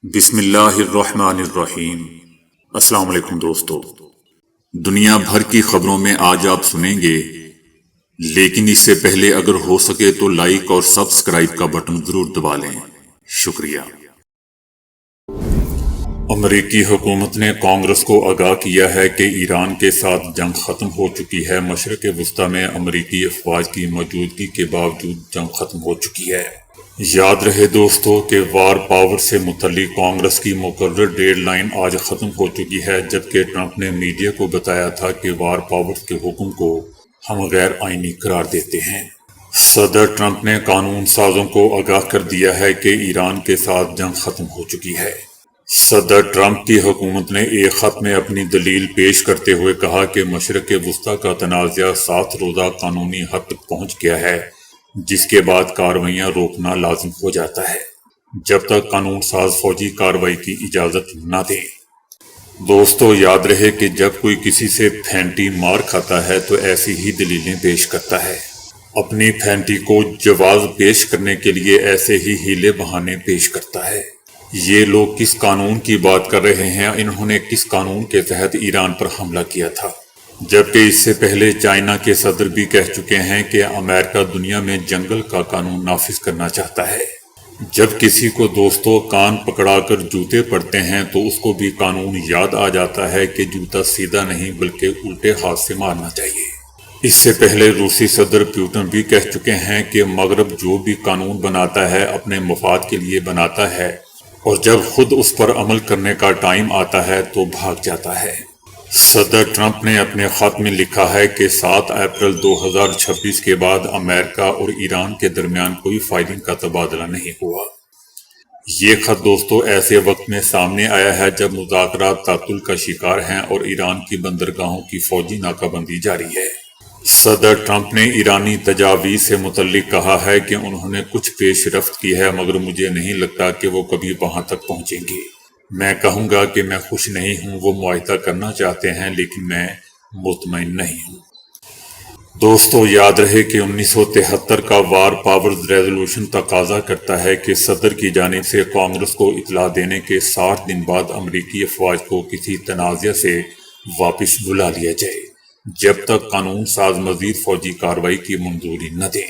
بسم اللہ الرحمن الرحیم۔ السلام علیکم دوستو، دنیا بھر کی خبروں میں آج آپ سنیں گے، لیکن اس سے پہلے اگر ہو سکے تو لائک اور سبسکرائب کا بٹن ضرور دبا لیں۔ شکریہ۔ امریکی حکومت نے کانگریس کو آگاہ کیا ہے کہ ایران کے ساتھ جنگ ختم ہو چکی ہے۔ مشرق وسطی میں امریکی افواج کی موجودگی کے باوجود جنگ ختم ہو چکی ہے۔ یاد رہے دوستو کہ وار پاور سے متعلق کانگریس کی مقرر ڈیڈ لائن آج ختم ہو چکی ہے، جبکہ ٹرمپ نے میڈیا کو بتایا تھا کہ وار پاور کے حکم کو ہم غیر آئینی قرار دیتے ہیں۔ صدر ٹرمپ نے قانون سازوں کو آگاہ کر دیا ہے کہ ایران کے ساتھ جنگ ختم ہو چکی ہے۔ صدر ٹرمپ کی حکومت نے ایک خط میں اپنی دلیل پیش کرتے ہوئے کہا کہ مشرق وسطی کا تنازع 7 روزہ قانونی حد تک پہنچ گیا ہے، جس کے بعد کارروائیاں روکنا لازم ہو جاتا ہے جب تک قانون ساز فوجی کارروائی کی اجازت نہ دیں۔ دوستو یاد رہے کہ جب کوئی کسی سے پھینٹی مار کھاتا ہے تو ایسی ہی دلیلیں پیش کرتا ہے۔ اپنی پھینٹی کو جواز پیش کرنے کے لیے ایسے ہی ہیلے بہانے پیش کرتا ہے۔ یہ لوگ کس قانون کی بات کر رہے ہیں؟ انہوں نے کس قانون کے تحت ایران پر حملہ کیا تھا؟ جبکہ اس سے پہلے چائنا کے صدر بھی کہہ چکے ہیں کہ امریکہ دنیا میں جنگل کا قانون نافذ کرنا چاہتا ہے۔ جب کسی کو دوستو کان پکڑا کر جوتے پڑتے ہیں تو اس کو بھی قانون یاد آ جاتا ہے کہ جوتا سیدھا نہیں بلکہ الٹے ہاتھ سے مارنا چاہیے۔ اس سے پہلے روسی صدر پوٹن بھی کہہ چکے ہیں کہ مغرب جو بھی قانون بناتا ہے اپنے مفاد کے لیے بناتا ہے، اور جب خود اس پر عمل کرنے کا ٹائم آتا ہے تو بھاگ جاتا ہے۔ صدر ٹرمپ نے اپنے خط میں لکھا ہے کہ 7 اپریل 2026 کے بعد امریکہ اور ایران کے درمیان کوئی فائرنگ کا تبادلہ نہیں ہوا۔ یہ خط دوستو ایسے وقت میں سامنے آیا ہے جب مذاکرات تعطل کا شکار ہیں اور ایران کی بندرگاہوں کی فوجی ناکہ بندی جاری ہے۔ صدر ٹرمپ نے ایرانی تجاویز سے متعلق کہا ہے کہ انہوں نے کچھ پیش رفت کی ہے، مگر مجھے نہیں لگتا کہ وہ کبھی وہاں تک پہنچیں گے۔ میں کہوں گا کہ میں خوش نہیں ہوں۔ وہ معاہدہ کرنا چاہتے ہیں لیکن میں مطمئن نہیں ہوں۔ دوستو یاد رہے کہ 1973 کا وار پاورز ریزولوشن تقاضا کرتا ہے کہ صدر کی جانب سے کانگریس کو اطلاع دینے کے 60 دن بعد امریکی افواج کو کسی تنازع سے واپس بلا لیا جائے، جب تک قانون ساز مزید فوجی کارروائی کی منظوری نہ دیں۔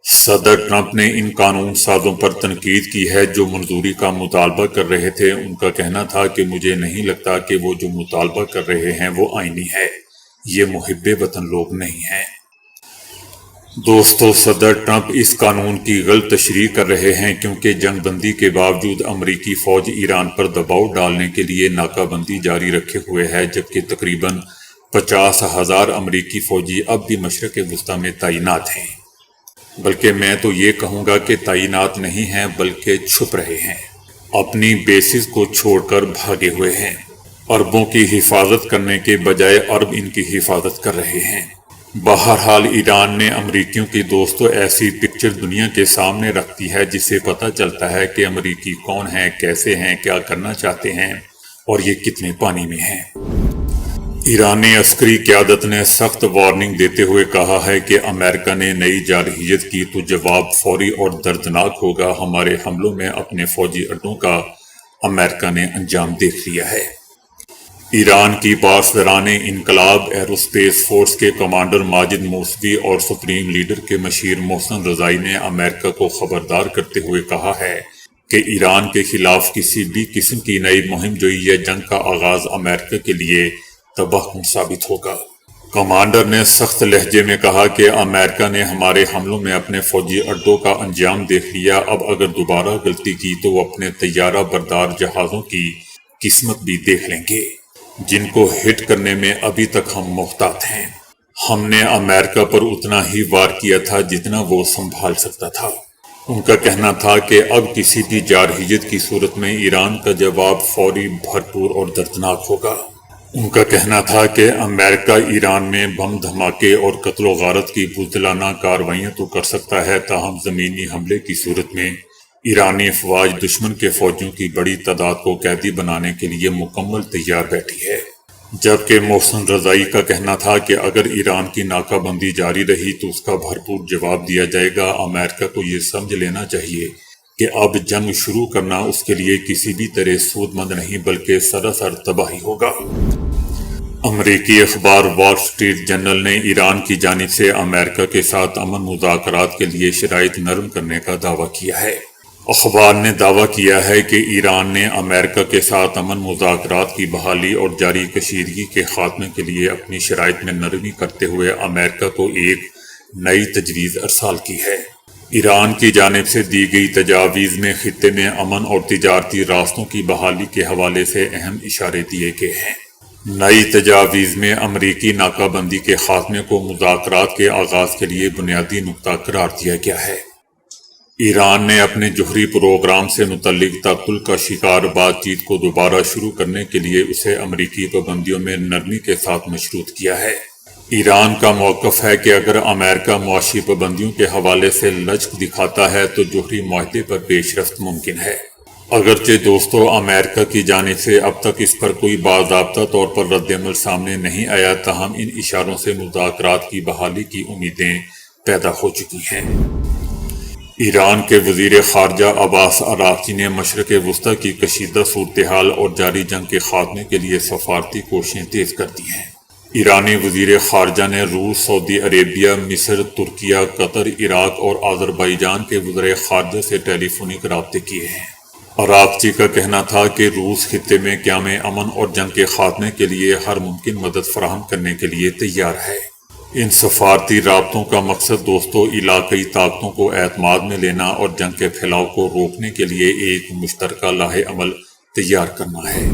صدر ٹرمپ نے ان قانون سازوں پر تنقید کی ہے جو منظوری کا مطالبہ کر رہے تھے۔ ان کا کہنا تھا کہ مجھے نہیں لگتا کہ وہ جو مطالبہ کر رہے ہیں وہ آئینی ہے۔ یہ محب وطن لوگ نہیں ہیں۔ دوستو صدر ٹرمپ اس قانون کی غلط تشریح کر رہے ہیں کیونکہ جنگ بندی کے باوجود امریکی فوج ایران پر دباؤ ڈالنے کے لیے ناکہ بندی جاری رکھے ہوئے ہے، جبکہ تقریباً 50,000 امریکی فوجی اب بھی مشرق وسطی میں تعینات ہیں۔ بلکہ میں تو یہ کہوں گا کہ تعینات نہیں ہیں بلکہ چھپ رہے ہیں، اپنی بیسز کو چھوڑ کر بھاگے ہوئے ہیں۔ عربوں کی حفاظت کرنے کے بجائے عرب ان کی حفاظت کر رہے ہیں۔ بہرحال ایران نے امریکیوں کی دوستو ایسی پکچر دنیا کے سامنے رکھ دی ہے جس سے پتہ چلتا ہے کہ امریکی کون ہیں، کیسے ہیں، کیا کرنا چاہتے ہیں اور یہ کتنے پانی میں ہیں۔ ایرانی عسکری قیادت نے سخت وارننگ دیتے ہوئے کہا ہے کہ امریکہ نے نئی جارحیت کی تو جواب فوری اور دردناک ہوگا۔ ہمارے حملوں میں اپنے فوجی اڈوں کا امریکہ نے انجام دیکھ لیا ہے۔ ایران کی پاسداران انقلاب ایروسپیس فورس کے کمانڈر ماجد موسوی اور سپریم لیڈر کے مشیر محسن رضائی نے امریکہ کو خبردار کرتے ہوئے کہا ہے کہ ایران کے خلاف کسی بھی قسم کی نئی مہم جوئی یا جنگ کا آغاز امریکہ کے لیے تباہ کن ثابت ہوگا۔ کمانڈر نے سخت لہجے میں کہا کہ امریکہ نے ہمارے حملوں میں اپنے فوجی اڈوں کا انجام دیکھ لیا، اب اگر دوبارہ غلطی کی تو وہ اپنے طیارہ بردار جہازوں کی قسمت بھی دیکھ لیں گے، جن کو ہٹ کرنے میں ابھی تک ہم محتاط ہیں۔ ہم نے امریکہ پر اتنا ہی وار کیا تھا جتنا وہ سنبھال سکتا تھا۔ ان کا کہنا تھا کہ اب کسی بھی جارحیت کی صورت میں ایران کا جواب فوری، بھرپور اور دردناک ہوگا۔ ان کا کہنا تھا کہ امریکہ ایران میں بم دھماکے اور قتل و غارت کی بزدلانہ کارروائیاں تو کر سکتا ہے، تاہم زمینی حملے کی صورت میں ایرانی افواج دشمن کے فوجیوں کی بڑی تعداد کو قیدی بنانے کے لیے مکمل تیار بیٹھی ہے۔ جبکہ محسن رضائی کا کہنا تھا کہ اگر ایران کی ناکہ بندی جاری رہی تو اس کا بھرپور جواب دیا جائے گا۔ امریکہ کو یہ سمجھ لینا چاہیے کہ اب جنگ شروع کرنا اس کے لیے کسی بھی طرح سود مند نہیں بلکہ سراسر تباہی ہوگا۔ امریکی اخبار وال اسٹریٹ جرنل نے ایران کی جانب سے امریکہ کے ساتھ امن مذاکرات کے لیے شرائط نرم کرنے کا دعویٰ کیا ہے۔ اخبار نے دعویٰ کیا ہے کہ ایران نے امریکہ کے ساتھ امن مذاکرات کی بحالی اور جاری کشیدگی کے خاتمے کے لیے اپنی شرائط میں نرمی کرتے ہوئے امریکہ کو ایک نئی تجویز ارسال کی ہے۔ ایران کی جانب سے دی گئی تجاویز میں خطے میں امن اور تجارتی راستوں کی بحالی کے حوالے سے اہم اشارے دیے گئے ہیں۔ نئی تجاویز میں امریکی ناکہ بندی کے خاتمے کو مذاکرات کے آغاز کے لیے بنیادی نقطہ قرار دیا گیا ہے۔ ایران نے اپنے جوہری پروگرام سے متعلق تعطل کا شکار بات چیت کو دوبارہ شروع کرنے کے لیے اسے امریکی پابندیوں میں نرمی کے ساتھ مشروط کیا ہے۔ ایران کا موقف ہے کہ اگر امریکہ معاشی پابندیوں کے حوالے سے لچک دکھاتا ہے تو جوہری معاہدے پر پیش رفت ممکن ہے۔ اگرچہ دوستو امریکہ کی جانب سے اب تک اس پر کوئی باضابطہ طور پر رد عمل سامنے نہیں آیا، تاہم ان اشاروں سے مذاکرات کی بحالی کی امیدیں پیدا ہو چکی ہیں۔ ایران کے وزیر خارجہ عباس عراقچی نے مشرق وسطی کی کشیدہ صورتحال اور جاری جنگ کے خاتمے کے لیے سفارتی کوششیں تیز کر دی ہیں۔ ایرانی وزیر خارجہ نے روس، سعودی عربیہ، مصر، ترکیہ، قطر، عراق اور آذربائیجان کے وزرائے خارجہ سے ٹیلی فونک رابطے کیے ہیں۔ عراقچی کا کہنا تھا کہ روس خطے میں قیام امن اور جنگ کے خاتمے کے لیے ہر ممکن مدد فراہم کرنے کے لیے تیار ہے۔ ان سفارتی رابطوں کا مقصد دوستو علاقائی طاقتوں کو اعتماد میں لینا اور جنگ کے پھیلاؤ کو روکنے کے لیے ایک مشترکہ لاہ عمل تیار کرنا ہے۔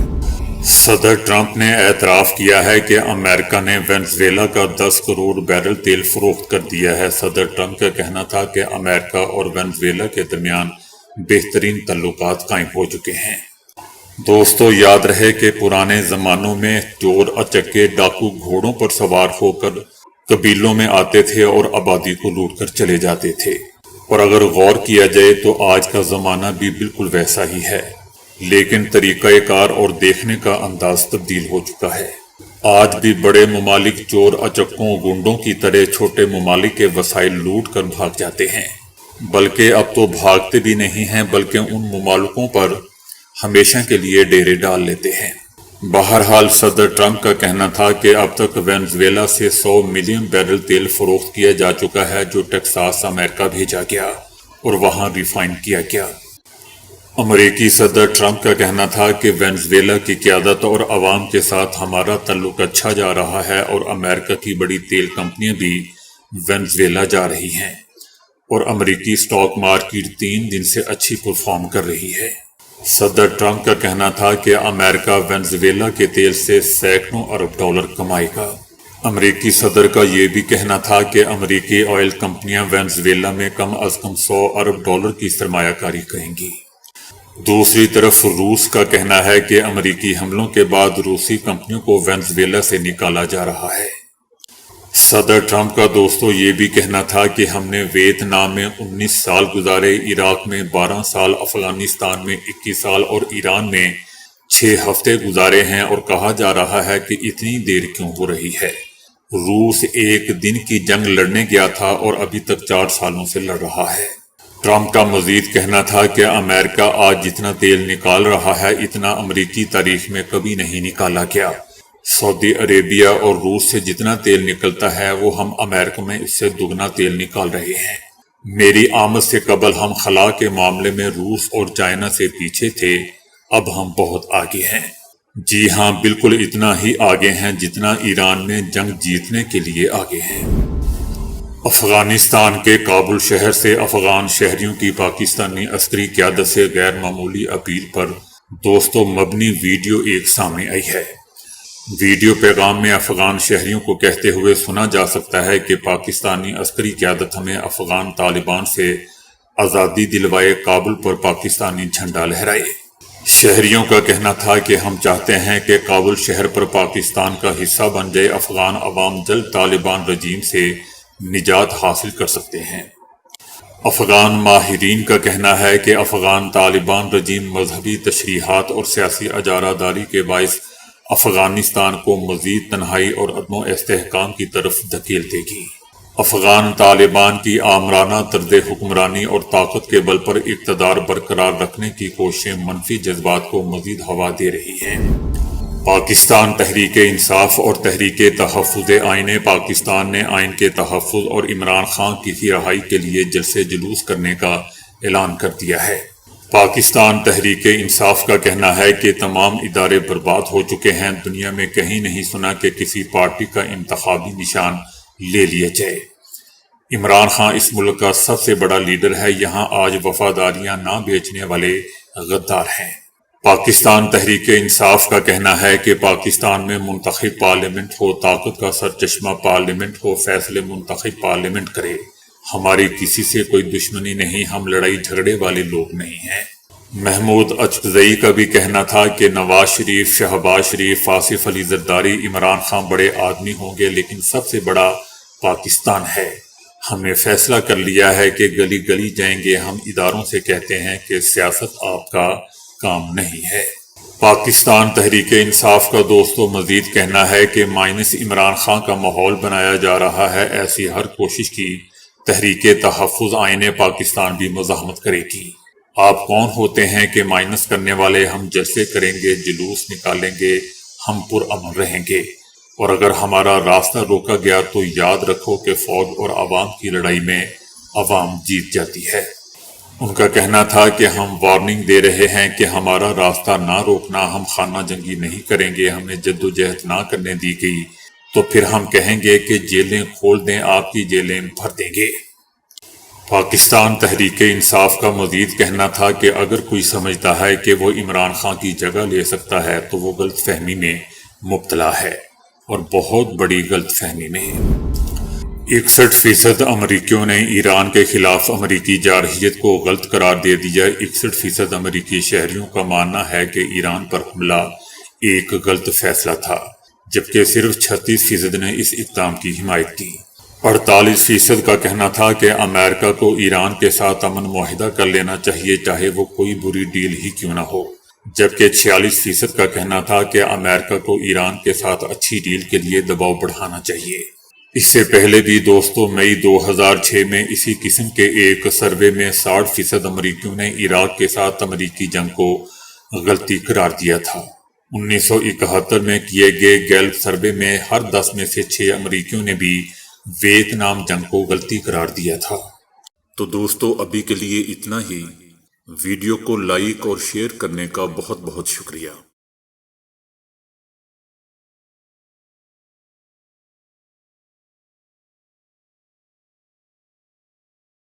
صدر ٹرمپ نے اعتراف کیا ہے کہ امریکہ نے وینزویلا کا 10 کروڑ بیرل تیل فروخت کر دیا ہے۔ صدر ٹرمپ کا کہنا تھا کہ امریکہ اور وینزویلا کے درمیان بہترین تعلقات قائم ہو چکے ہیں۔ دوستو یاد رہے کہ پرانے زمانوں میں چور اچکے ڈاکو گھوڑوں پر سوار ہو کر قبیلوں میں آتے تھے اور آبادی کو لوٹ کر چلے جاتے تھے، اور اگر غور کیا جائے تو آج کا زمانہ بھی بالکل ویسا ہی ہے، لیکن طریقہ کار اور دیکھنے کا انداز تبدیل ہو چکا ہے۔ آج بھی بڑے ممالک چور اچکوں گنڈوں کی طرح چھوٹے ممالک کے وسائل لوٹ کر بھاگ جاتے ہیں، بلکہ اب تو بھاگتے بھی نہیں ہیں بلکہ ان ممالکوں پر ہمیشہ کے لیے ڈیرے ڈال لیتے ہیں۔ بہرحال صدر ٹرمپ کا کہنا تھا کہ اب تک وینزویلا سے 100 ملین بیرل تیل فروخت کیا جا چکا ہے جو ٹیکساس امریکہ بھیجا گیا اور وہاں ریفائن کیا گیا۔ امریکی صدر ٹرمپ کا کہنا تھا کہ وینزویلا کی قیادت اور عوام کے ساتھ ہمارا تعلق اچھا جا رہا ہے اور امریکہ کی بڑی تیل کمپنیاں بھی وینزویلا جا رہی ہیں اور امریکی سٹاک مارکیٹ 3 دن سے اچھی پرفارم کر رہی ہے۔ صدر ٹرمپ کا کہنا تھا کہ امریکہ وینزویلا کے تیل سے سینکڑوں ارب ڈالر کمائے گا۔ امریکی صدر کا یہ بھی کہنا تھا کہ امریکی آئل کمپنیاں وینزویلا میں کم از کم 100 ارب ڈالر کی سرمایہ کاری کریں گی۔ دوسری طرف روس کا کہنا ہے کہ امریکی حملوں کے بعد روسی کمپنیوں کو وینزویلا سے نکالا جا رہا ہے۔ صدر ٹرمپ کا دوستو یہ بھی کہنا تھا کہ ہم نے ویتنام میں 19 سال گزارے، عراق میں 12 سال، افغانستان میں 21 سال اور ایران میں 6 ہفتے گزارے ہیں، اور کہا جا رہا ہے کہ اتنی دیر کیوں ہو رہی ہے۔ روس 1 دن کی جنگ لڑنے گیا تھا اور ابھی تک 4 سالوں سے لڑ رہا ہے۔ ٹرمپ کا مزید کہنا تھا کہ امریکہ آج جتنا تیل نکال رہا ہے اتنا امریکی تاریخ میں کبھی نہیں نکالا گیا۔ سعودی عربیہ اور روس سے جتنا تیل نکلتا ہے وہ ہم امریکہ میں اس سے دگنا تیل نکال رہے ہیں۔ میری آمد سے قبل ہم خلا کے معاملے میں روس اور چائنا سے پیچھے تھے، اب ہم بہت آگے ہیں۔ جی ہاں، بالکل اتنا ہی آگے ہیں جتنا ایران میں جنگ جیتنے کے لیے آگے ہیں۔ افغانستان کے کابل شہر سے افغان شہریوں کی پاکستانی عسکری قیادت سے غیر معمولی اپیل پر دوستوں مبنی ویڈیو ایک سامنے آئی ہے۔ ویڈیو پیغام میں افغان شہریوں کو کہتے ہوئے سنا جا سکتا ہے کہ پاکستانی عسکری قیادت ہمیں افغان طالبان سے آزادی دلوائے، کابل پر پاکستانی جھنڈا لہرائے۔ شہریوں کا کہنا تھا کہ ہم چاہتے ہیں کہ کابل شہر پر پاکستان کا حصہ بن جائے، افغان عوام جلد طالبان رجیم سے نجات حاصل کر سکتے ہیں۔ افغان ماہرین کا کہنا ہے کہ افغان طالبان رجیم مذہبی تشریحات اور سیاسی اجارہ داری کے باعث افغانستان کو مزید تنہائی اور عدم و استحکام کی طرف دھکیل دے گی۔ افغان طالبان کی آمرانہ طرز حکمرانی اور طاقت کے بل پر اقتدار برقرار رکھنے کی کوششیں منفی جذبات کو مزید ہوا دے رہی ہیں۔ پاکستان تحریک انصاف اور تحریک تحفظ آئین پاکستان نے آئین کے تحفظ اور عمران خان کی رہائی کے لیے جلسے جلوس کرنے کا اعلان کر دیا ہے۔ پاکستان تحریک انصاف کا کہنا ہے کہ تمام ادارے برباد ہو چکے ہیں۔ دنیا میں کہیں نہیں سنا کہ کسی پارٹی کا انتخابی نشان لے لیا جائے۔ عمران خان اس ملک کا سب سے بڑا لیڈر ہے، یہاں آج وفاداریاں نہ بیچنے والے غدار ہیں۔ پاکستان تحریک انصاف کا کہنا ہے کہ پاکستان میں منتخب پارلیمنٹ ہو، طاقت کا سرچشمہ پارلیمنٹ ہو، فیصلے منتخب پارلیمنٹ کرے۔ ہماری کسی سے کوئی دشمنی نہیں، ہم لڑائی جھگڑے والے لوگ نہیں ہیں۔ محمود اچکزئی کا بھی کہنا تھا کہ نواز شریف، شہباز شریف، آصف علی زرداری، عمران خان بڑے آدمی ہوں گے لیکن سب سے بڑا پاکستان ہے۔ ہم نے فیصلہ کر لیا ہے کہ گلی گلی جائیں گے۔ ہم اداروں سے کہتے ہیں کہ سیاست آپ کا کام نہیں ہے۔ پاکستان تحریک انصاف کا دوستو مزید کہنا ہے کہ مائنس عمران خان کا ماحول بنایا جا رہا ہے۔ ایسی ہر کوشش کی تحریک تحفظ آئین پاکستان بھی مزاحمت کرے گی۔ آپ کون ہوتے ہیں کہ مائنس کرنے والے؟ ہم جلسے کریں گے، جلوس نکالیں گے، ہم پرامن رہیں گے، اور اگر ہمارا راستہ روکا گیا تو یاد رکھو کہ فوج اور عوام کی لڑائی میں عوام جیت جاتی ہے۔ ان کا کہنا تھا کہ ہم وارننگ دے رہے ہیں کہ ہمارا راستہ نہ روکنا، ہم خانہ جنگی نہیں کریں گے، ہمیں جدوجہد نہ کرنے دی گئی تو پھر ہم کہیں گے کہ جیلیں کھول دیں، آپ کی جیلیں بھر دیں گے۔ پاکستان تحریک انصاف کا مزید کہنا تھا کہ اگر کوئی سمجھتا ہے کہ وہ عمران خان کی جگہ لے سکتا ہے تو وہ غلط فہمی میں مبتلا ہے، اور بہت بڑی غلط فہمی میں۔ 61% امریکیوں نے ایران کے خلاف امریکی جارحیت کو غلط قرار دے دیا۔ 61% امریکی شہریوں کا ماننا ہے کہ ایران پر حملہ ایک غلط فیصلہ تھا، جبکہ صرف 36% نے اس اقدام کی حمایت کی۔ 48% کا کہنا تھا کہ امریکہ کو ایران کے ساتھ امن معاہدہ کر لینا چاہیے، چاہے وہ کوئی بری ڈیل ہی کیوں نہ ہو، جبکہ 46% کا کہنا تھا کہ امریکہ کو ایران کے ساتھ اچھی ڈیل کے لیے دباؤ بڑھانا چاہیے۔ اس سے پہلے بھی دوستو مئی 2006 میں اسی قسم کے ایک سروے میں 60% امریکیوں نے عراق کے ساتھ امریکی جنگ کو غلطی قرار دیا تھا۔ 1971 میں کیے گئے گیلپ سروے میں ہر 10 میں سے 6 امریکیوں نے بھی ویتنام جنگ کو غلطی قرار دیا تھا۔ تو دوستو ابھی کے لیے اتنا ہی۔ ویڈیو کو لائک اور شیئر کرنے کا بہت بہت شکریہ۔